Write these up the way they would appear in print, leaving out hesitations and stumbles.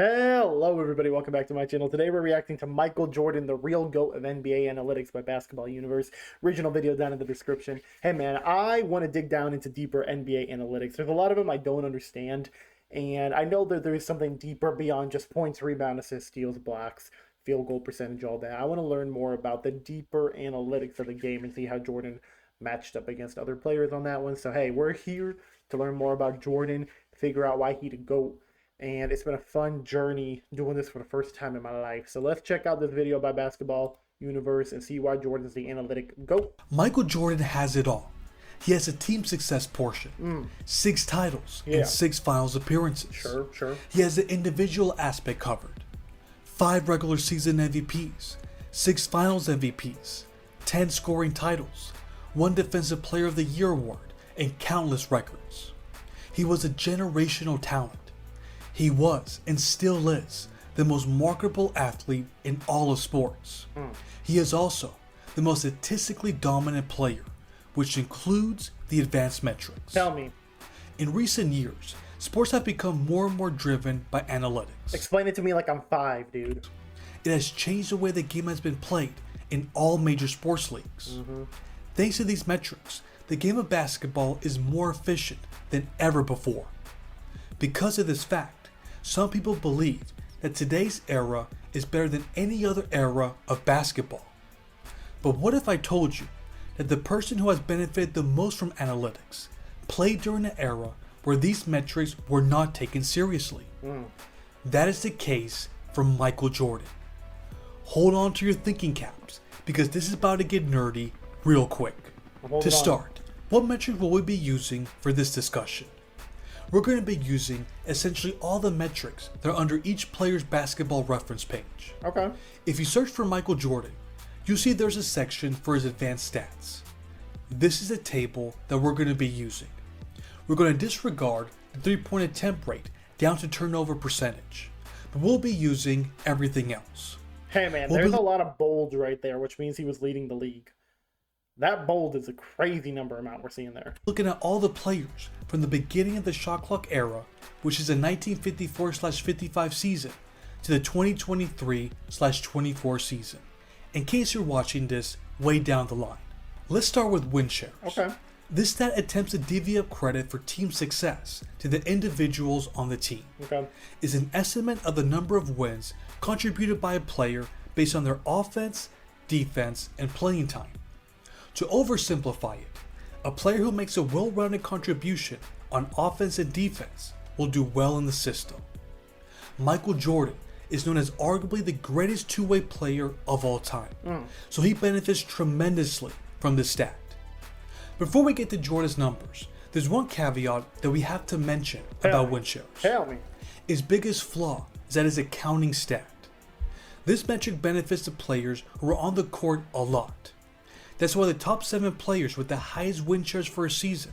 Hello everybody, welcome back to my channel. Today we're reacting to Michael Jordan, the real GOAT of NBA analytics by Basketball Universe. Original video down in the description. Hey man, I want to dig down into deeper NBA analytics. There's a lot of them I don't understand, and I know that there is something deeper beyond just points, rebound, assists, steals, blocks, field goal percentage, all that. I want to learn more about the deeper analytics of the game and see how Jordan matched up against other players on that one. So hey, we're here to learn more about Jordan, figure out why he the GOAT. And it's been a fun journey doing this for the first time in my life. So let's check out this video by Basketball Universe and see why Jordan's the analytic GOAT. Michael Jordan has it all. He has a team success portion, 6 titles, and 6 finals appearances. Sure. He has the individual aspect covered. 5 regular season MVPs, 6 finals MVPs, 10 scoring titles, 1 Defensive Player of the Year award, and countless records. He was a generational talent. He was, and still is, the most marketable athlete in all of sports. He is also the most statistically dominant player, which includes the advanced metrics. Tell me. In recent years, sports have become more and more driven by analytics. Explain it to me like I'm 5, dude. It has changed the way the game has been played in all major sports leagues. Thanks to these metrics, the game of basketball is more efficient than ever before. Because of this fact, some people believe that today's era is better than any other era of basketball. But what if I told you that the person who has benefited the most from analytics played during an era where these metrics were not taken seriously? That is the case for Michael Jordan. Hold on to your thinking caps, because this is about to get nerdy real quick. To start, what metrics will we be using for this discussion? We're going to be using essentially all the metrics that are under each player's basketball reference page. Okay. If you search for Michael Jordan, you'll see there's a section for his advanced stats. This is a table that we're going to be using. We're going to disregard the 3-point attempt rate down to turnover percentage, but we'll be using everything else. Hey man, there's a lot of bolds right there, which means he was leading the league. That bold is a crazy number amount we're seeing there. Looking at all the players from the beginning of the shot clock era, which is the 1954/55 season, to the 2023/24 season, in case you're watching this way down the line. Let's start with win shares. Okay. This stat attempts to divvy up credit for team success to the individuals on the team. Okay. Is an estimate of the number of wins contributed by a player based on their offense, defense, and playing time. To oversimplify it, a player who makes a well-rounded contribution on offense and defense will do well in the system. Michael Jordan is known as arguably the greatest two-way player of all time, so he benefits tremendously from this stat. Before we get to Jordan's numbers, there's one caveat that we have to mention about win shares. Tell me. His biggest flaw is that it's a counting stat. This metric benefits the players who are on the court a lot. That's why the top 7 players with the highest win shares for a season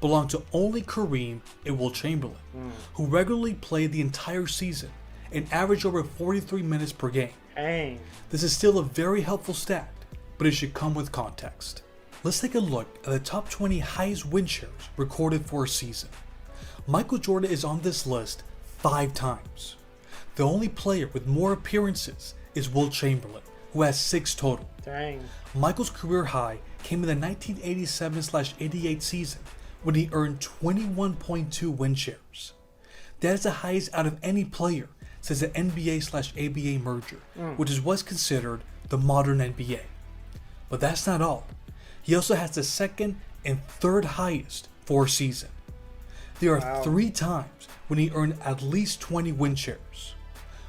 belong to only Kareem and Wilt Chamberlain, who regularly played the entire season and averaged over 43 minutes per game. Dang. This is still a very helpful stat, but it should come with context. Let's take a look at the top 20 highest win shares recorded for a season. Michael Jordan is on this list 5 times. The only player with more appearances is Wilt Chamberlain, who has 6 total. Dang. Michael's career high came in the 1987/88 season when he earned 21.2 win shares. That is the highest out of any player since the NBA/ABA merger, which is what's considered the modern NBA. But that's not all. He also has the 2nd and 3rd highest for a season. There are 3 times when he earned at least 20 win shares.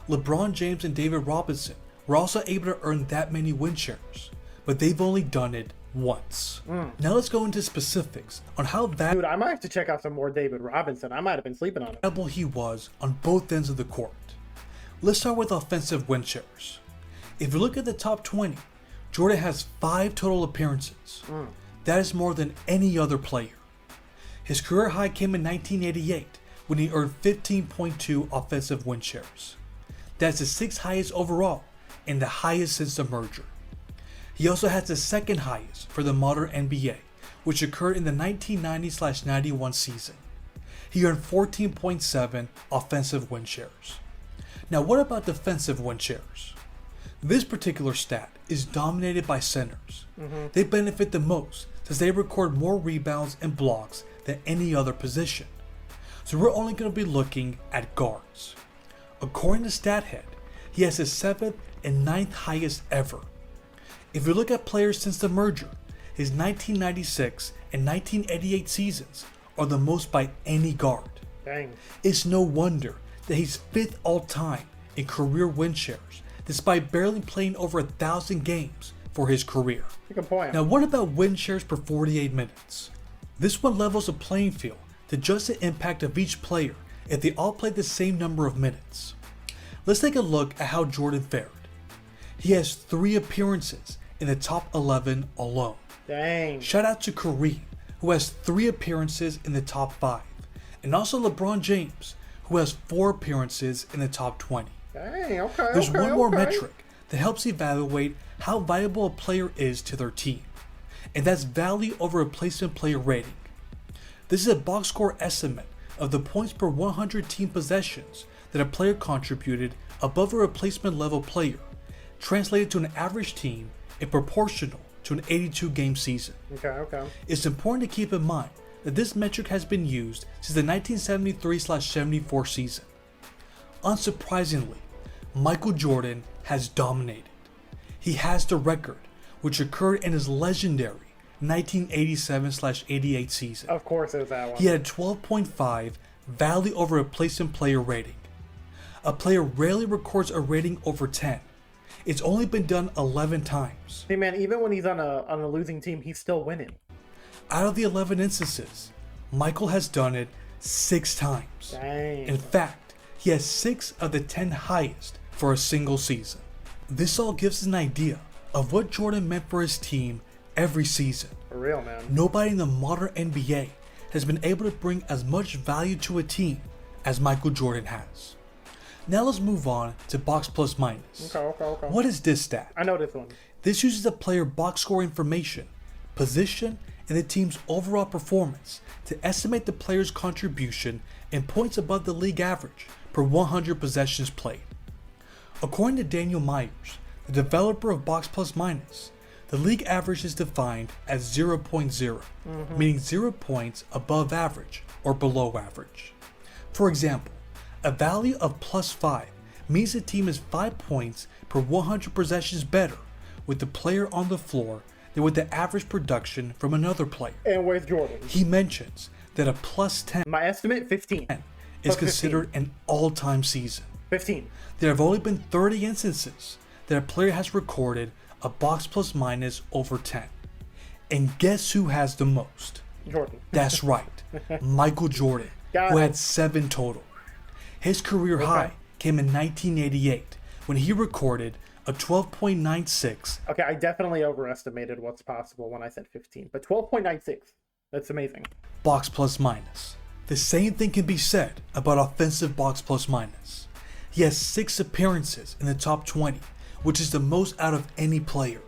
LeBron James and David Robinson were also able to earn that many win shares, but they've only done it once. Now let's go into specifics on how Dude, I might have to check out some more David Robinson. I might have been sleeping on him. valuable he was on both ends of the court. Let's start with offensive win shares. If you look at the top 20, Jordan has 5 total appearances. That is more than any other player. His career high came in 1988 when he earned 15.2 offensive win shares. That's the 6th highest overall and the highest since the merger. He also has the 2nd highest for the modern NBA, which occurred in the 1990/91 season. He earned 14.7 offensive win shares. Now what about defensive win shares? This particular stat is dominated by centers. They benefit the most since they record more rebounds and blocks than any other position. So we're only going to be looking at guards. According to StatHead, he has his 7th and 9th highest ever. If you look at players since the merger, his 1996 and 1988 seasons are the most by any guard. Dang. It's no wonder that he's 5th all time in career win shares, despite barely playing over 1,000 games for his career. Good point. Now what about win shares per 48 minutes? This one levels the playing field to judge the impact of each player if they all played the same number of minutes. Let's take a look at how Jordan fared. He has 3 appearances in the top 11 alone. Dang. Shout out to Kareem, who has 3 appearances in the top 5, and also LeBron James, who has 4 appearances in the top 20. Dang, okay. There's okay, one more okay. metric that helps evaluate how valuable a player is to their team, and that's value over replacement player rating. This is a box score estimate of the points per 100 team possessions that a player contributed above a replacement level player, translated to an average team and proportional to an 82 game season. Okay. It's important to keep in mind that this metric has been used since the 1973-74 season. Unsurprisingly, Michael Jordan has dominated. He has the record, which occurred in his legendary 1987-88 season. Of course it was that one. He had a 12.5 value over replacement player rating. A player rarely records a rating over 10. It's only been done 11 times. Hey man, even when he's on a losing team, he's still winning. Out of the 11 instances, Michael has done it 6 times. Dang. In fact, he has 6 of the 10 highest for a single season. This all gives us an idea of what Jordan meant for his team every season. For real, man. Nobody in the modern NBA has been able to bring as much value to a team as Michael Jordan has. Now let's move on to box plus minus. Okay. What is this stat? I know this one. This uses the player box score information, position, and the team's overall performance to estimate the player's contribution in points above the league average per 100 possessions played. According to Daniel Myers, the developer of Box Plus Minus, the league average is defined as 0.0, meaning 0 points above average or below average. For example, a value of plus 5 means the team is 5 points per 100 possessions better with the player on the floor than with the average production from another player. And where's Jordan? He mentions that a plus 10 My estimate, 15. is Plus considered an all-time season. 15. There have only been 30 instances that a player has recorded a box plus minus over 10. And guess who has the most? Jordan. That's right, Michael Jordan, Got who it. had 7 total. His career high came in 1988 when he recorded a 12.96. Okay, I definitely overestimated what's possible when I said 15. But 12.96. That's amazing. Box plus minus. The same thing can be said about offensive box plus minus. He has 6 appearances in the top 20, which is the most out of any player.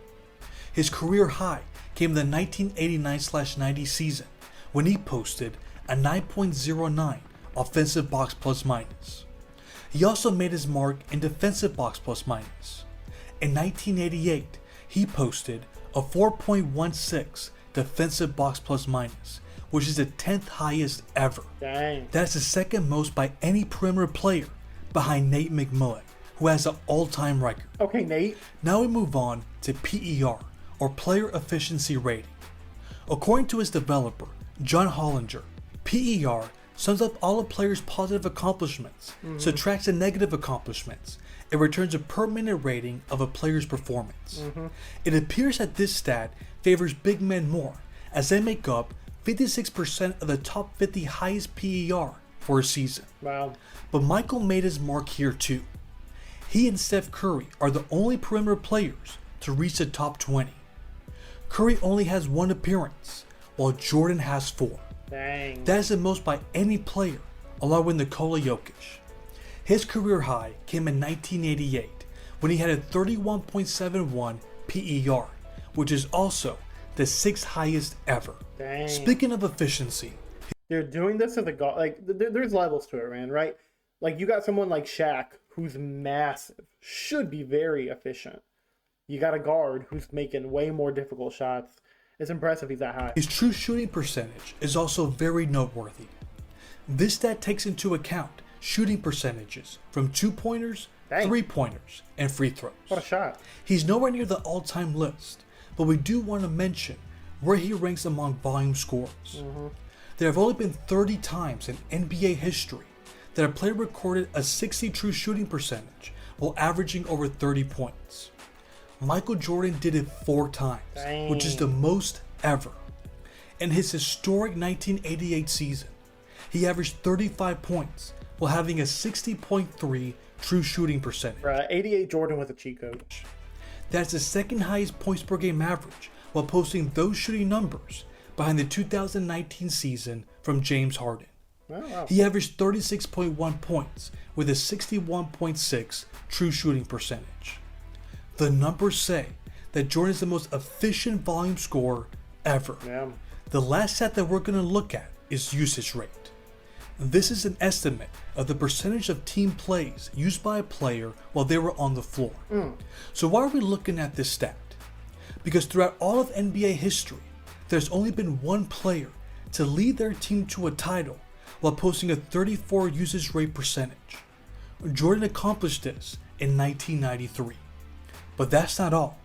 His career high came in the 1989-90 season when he posted a 9.09 offensive box plus minus. He also made his mark in defensive box plus minus. In 1988, he posted a 4.16 defensive box plus minus, which is the 10th highest ever. Dang. That's the second most by any perimeter player behind Nate McMillan, who has an all-time record. Okay, Nate. Now we move on to PER, or Player Efficiency Rating. According to his developer, John Hollinger, PER sums up all a player's positive accomplishments, subtracts the negative accomplishments, and returns a per minute rating of a player's performance. It appears that this stat favors big men more, as they make up 56% of the top 50 highest PER for a season. Wow. But Michael made his mark here too. He and Steph Curry are the only perimeter players to reach the top 20. Curry only has 1 appearance, while Jordan has 4. Dang. That is the most by any player, along with Nikola Jokic. His career high came in 1988 when he had a 31.71 PER, which is also the 6th highest ever. Dang. Speaking of efficiency, Dude, doing this as a goal, like, there's levels to it, man, right? Like you got someone like Shaq who's massive, should be very efficient. You got a guard who's making way more difficult shots. It's impressive he's that high. His true shooting percentage is also very noteworthy. This stat takes into account shooting percentages from 2-pointers, Dang. 3-pointers, and free throws. What a shot. He's nowhere near the all-time list, but we do want to mention where he ranks among volume scorers. There have only been 30 times in NBA history that a player recorded a 60 true shooting percentage while averaging over 30 points. Michael Jordan did it 4 times, which is the most ever. In his historic 1988 season, he averaged 35 points while having a 60.3 true shooting percentage. Right, 88 Jordan was a cheat code. That's the second highest points per game average while posting those shooting numbers behind the 2019 season from James Harden. Oh, wow. He averaged 36.1 points with a 61.6 true shooting percentage. The numbers say that Jordan is the most efficient volume scorer ever. Yeah. The last stat that we're going to look at is usage rate. This is an estimate of the percentage of team plays used by a player while they were on the floor. So why are we looking at this stat? Because throughout all of NBA history, there's only been one player to lead their team to a title while posting a 34 usage rate percentage. Jordan accomplished this in 1993. But that's not all.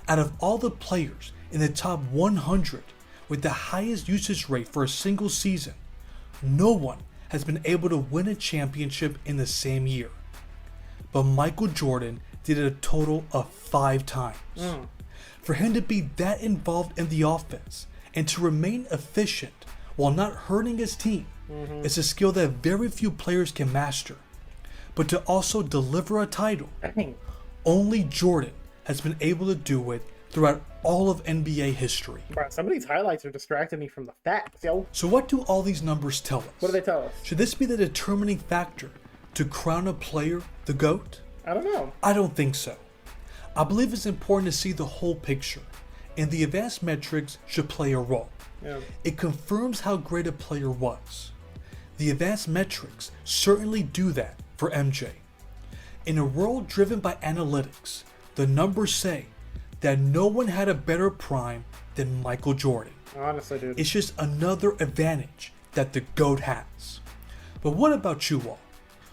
Out of all the players in the top 100 with the highest usage rate for a single season, no one has been able to win a championship in the same year. But Michael Jordan did it a total of 5 times. For him to be that involved in the offense and to remain efficient while not hurting his team is a skill that very few players can master. But to also deliver a title, Dang. only Jordan has been able to do it throughout all of NBA history. Bro, some of these highlights are distracting me from the facts, yo. So what do all these numbers tell us? What do they tell us? Should this be the determining factor to crown a player the GOAT? I don't know. I don't think so. I believe it's important to see the whole picture, and the advanced metrics should play a role. Yeah. It confirms how great a player was. The advanced metrics certainly do that for MJ. In a world driven by analytics, the numbers say that no one had a better prime than Michael Jordan. Honestly, dude. It's just another advantage that the GOAT has. But what about you all?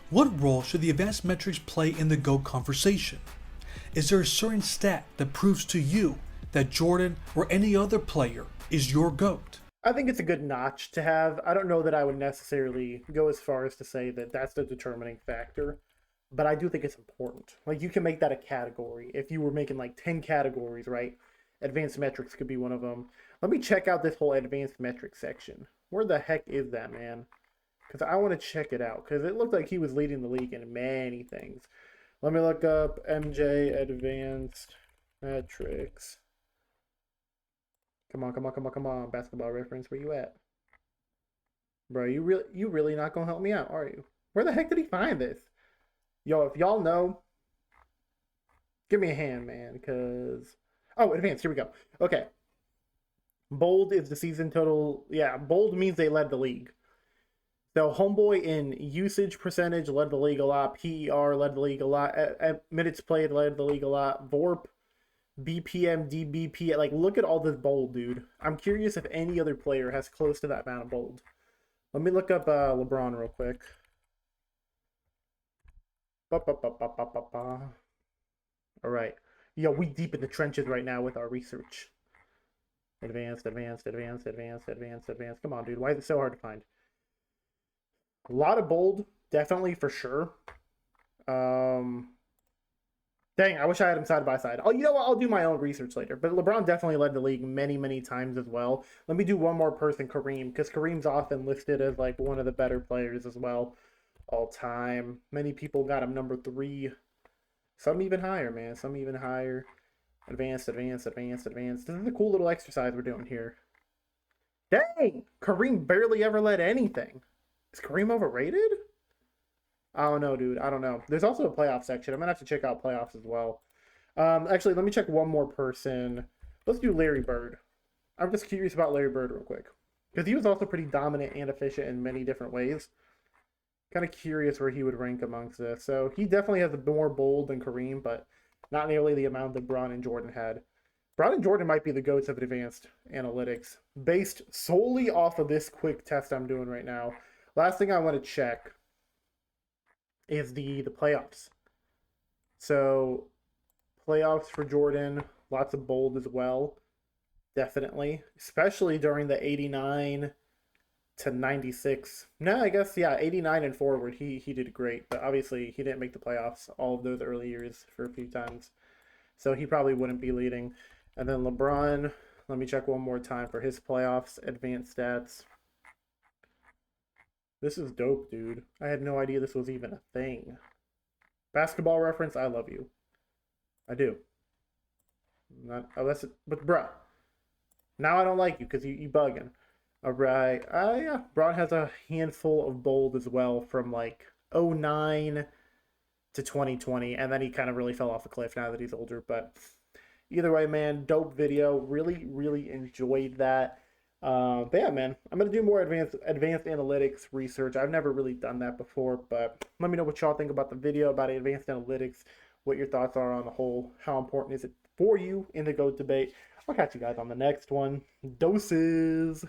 What role should the advanced metrics play in the GOAT conversation? Is there a certain stat that proves to you that Jordan or any other player is your GOAT? I think it's a good notch to have. I don't know that I would necessarily go as far as to say that that's the determining factor, but I do think it's important. Like, you can make that a category. If you were making like 10 categories, right? Advanced metrics could be one of them. Let me check out this whole advanced metrics section. Where the heck is that, man? Because I want to check it out. Because it looked like he was leading the league in many things. Let me look up MJ advanced metrics. Come on. Basketball Reference, where you at? Bro, you really not gonna help me out, are you? Where the heck did he find this? Yo, if y'all know, give me a hand, man, because... Oh, advanced, here we go. Okay. Bold is the season total. Yeah, bold means they led the league. So Homeboy in usage percentage led the league a lot. PER led the league a lot. Minutes played led the league a lot. VORP, BPM, DBP. Like, look at all this bold, dude. I'm curious if any other player has close to that amount of bold. Let me look up LeBron real quick. All right. Yo, we deep in the trenches right now with our research. Advanced. Come on, dude. Why is it so hard to find? A lot of bold, definitely, for sure. Dang, I wish I had them side by side. Oh, you know what? I'll do my own research later. But LeBron definitely led the league many, many times as well. Let me do one more person, Kareem, because Kareem's often listed as like one of the better players as well all time. Many people got him number 3. Some even higher, man. Some even higher. Advanced. This is a cool little exercise we're doing here. Dang! Kareem barely ever led anything. Is Kareem overrated? I don't know, dude. I don't know. There's also a playoff section. I'm going to have to check out playoffs as well. Actually, let me check one more person. Let's do Larry Bird. I'm just curious about Larry Bird real quick. Because he was also pretty dominant and efficient in many different ways. Kind of curious where he would rank amongst this. So he definitely has a more bold than Kareem, but not nearly the amount that Braun and Jordan had. Braun and Jordan might be the goats of advanced analytics, based solely off of this quick test I'm doing right now. Last thing I want to check is the playoffs. So playoffs for Jordan, lots of bold as well, definitely, especially during the 89 to 96. No, I guess yeah, 89 and forward. He did great, but obviously he didn't make the playoffs all of those early years for a few times. So he probably wouldn't be leading. And then LeBron, let me check one more time for his playoffs advanced stats. This is dope, dude. I had no idea this was even a thing. Basketball reference, I love you. I do. Not unless it, but bruh, now I don't like you because you bugging. All right. Yeah. Braun has a handful of bold as well from like '09 to 2020, and then he kind of really fell off a cliff now that he's older. But either way, man, dope video. Really, really enjoyed that. But yeah, man, I'm gonna do more advanced analytics research. I've never really done that before, but let me know what y'all think about the video about advanced analytics. What your thoughts are on the whole. How important is it for you in the GOAT debate? I'll catch you guys on the next one. Doses.